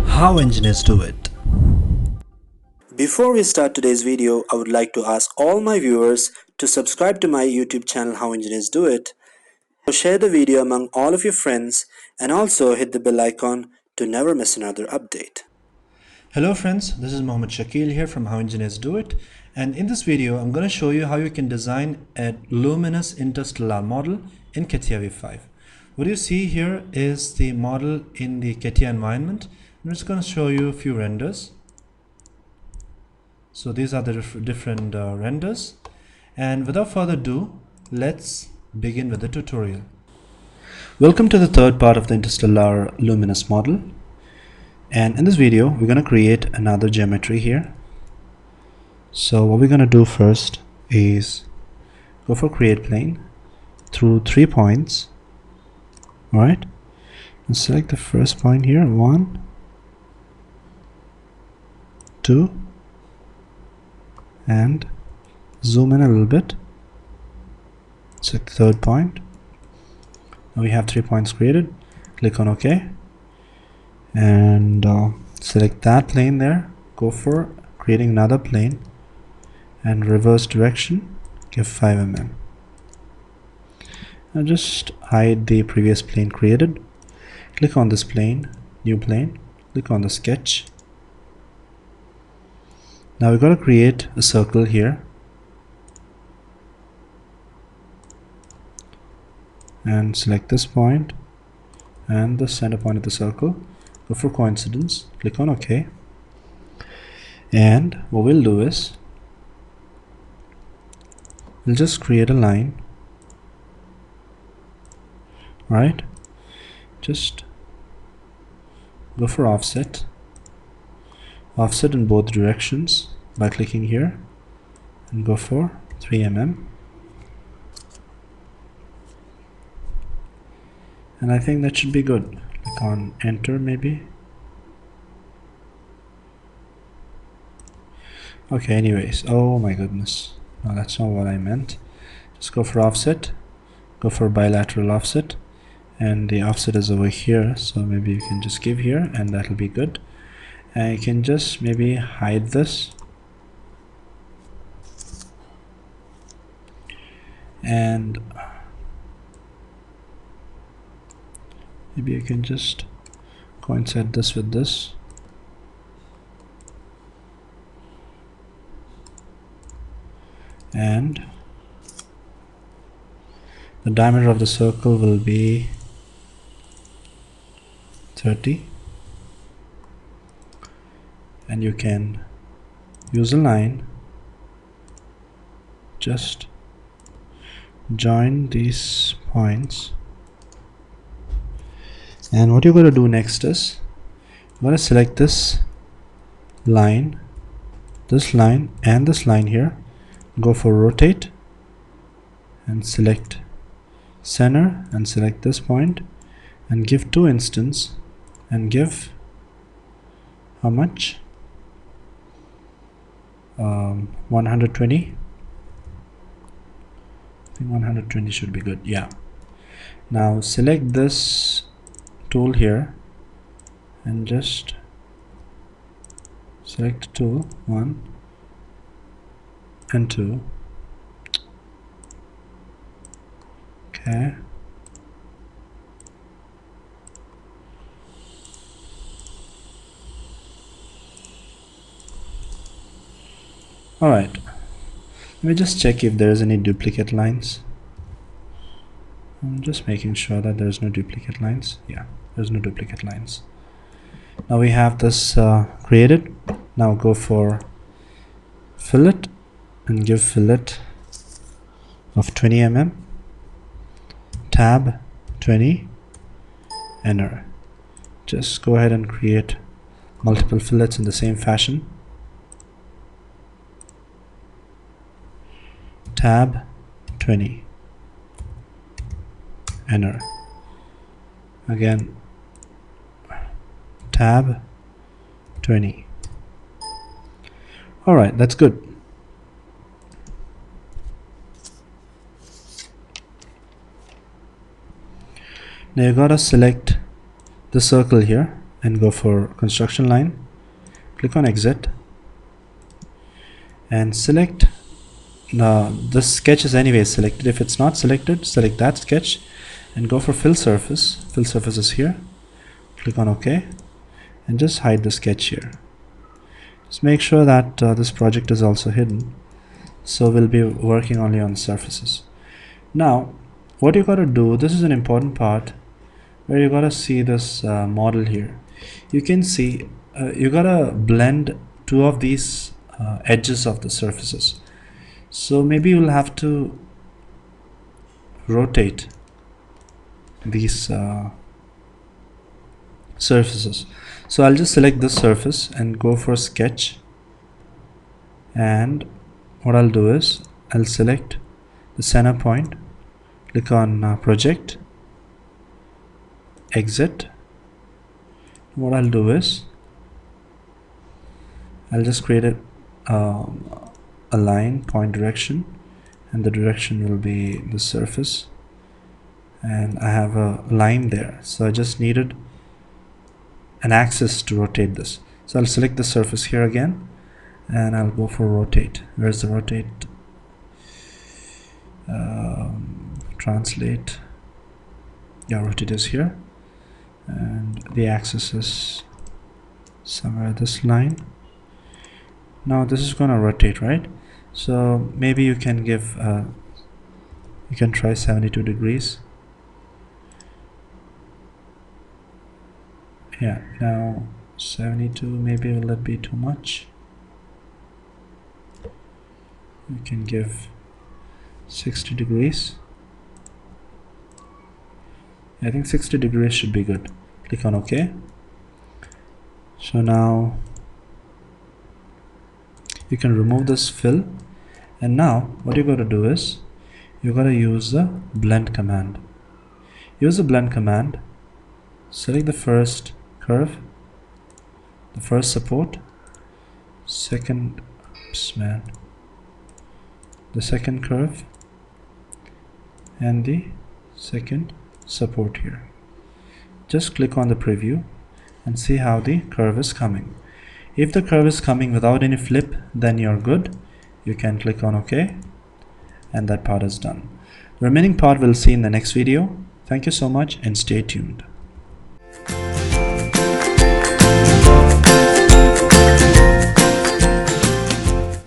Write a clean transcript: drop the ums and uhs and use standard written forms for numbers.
How engineers do it. Before we start today's video, I would like to ask all my viewers to subscribe to my YouTube channel How Engineers Do It. So share the video among all of your friends and also hit the bell icon to never miss another update. Hello friends, this is Mohammed Shakil here from How Engineers Do It, and in this video I'm going to show you how you can design a Luminous Interstellar model in Catia v5. What you see here is the model in the Catia environment. I'm just going to show you a few renders. So these are the different renders, and without further ado, let's begin with the tutorial. Welcome to the third part of the Interstellar Luminous model, and in this video we're going to create another geometry here. So what we're going to do first is go for create plane through 3 points. Alright, and select the first point here, 1, 2, and zoom in a little bit. Select the third point. Now we have 3 points created. Click on OK, and select that plane there. Go for creating another plane and reverse direction, give 5 mm. Now just hide the previous plane created. Click on this plane, new plane, click on the sketch. Now we're going to create a circle here, and select this point and the center point of the circle. Go for coincidence, click on OK, and what we'll do is we'll just create a line. Right, just go for offset in both directions by clicking here, and go for 3 mm, and I think that should be good. Click on enter maybe. Okay, anyways, oh my goodness, no, that's not what I meant. Just go for offset, go for bilateral offset, and the offset is over here, so maybe you can just give here and that'll be good. And you can just maybe hide this, and maybe you can just coincide this with this, and the diameter of the circle will be 30, and you can use a line, just join these points. And what you're going to do next is I'm going to select this line, and this line here, go for rotate and select center and select this point and give 2 instance and give how much, 120. I think 120 should be good. Yeah, now select this tool here and just select the tool 1 and 2. Okay, alright, let me just check if there is any duplicate lines. I'm just making sure that there's no duplicate lines. Yeah, there's no duplicate lines. Now we have this created. Now go for fillet and give fillet of 20 mm, tab 20, enter. Just go ahead and create multiple fillets in the same fashion. Tab 20, enter. Again, tab 20. Alright, that's good. Now you gotta select the circle here and go for construction line. Click on exit and select the sketch is anyway selected. If it's not selected, select that sketch and go for fill surface. Fill surface is here. Click on OK and just hide the sketch here. Just make sure that this project is also hidden, so we'll be working only on surfaces. Now what you gotta do, this is an important part where you gotta see this model here. You can see you gotta blend two of these edges of the surfaces. So maybe you'll have to rotate these surfaces. So I'll just select this surface and go for sketch, and what I'll do is I'll select the center point, click on project, exit. What I'll do is I'll just create a line, point direction, and the direction will be the surface, and I have a line there, so I just needed an axis to rotate this. So I'll select the surface here again and I'll go for rotate. Where's the rotate? Translate. Yeah, rotate is here, and the axis is somewhere this line. Now this is gonna rotate, right? So maybe you can give you can try 72 degrees. Yeah, now 72, maybe will that be too much? You can give 60 degrees. I think 60 degrees should be good. Click on OK. So now you can remove this fill, and now what you got to do is you got to use the blend command. Use the blend command, select the first curve, the first support, second, the second curve, and the second support here. Just click on the preview and see how the curve is coming. If the curve is coming without any flip, then you're good. You can click on OK, and that part is done. The remaining part we'll see in the next video. Thank you so much and stay tuned.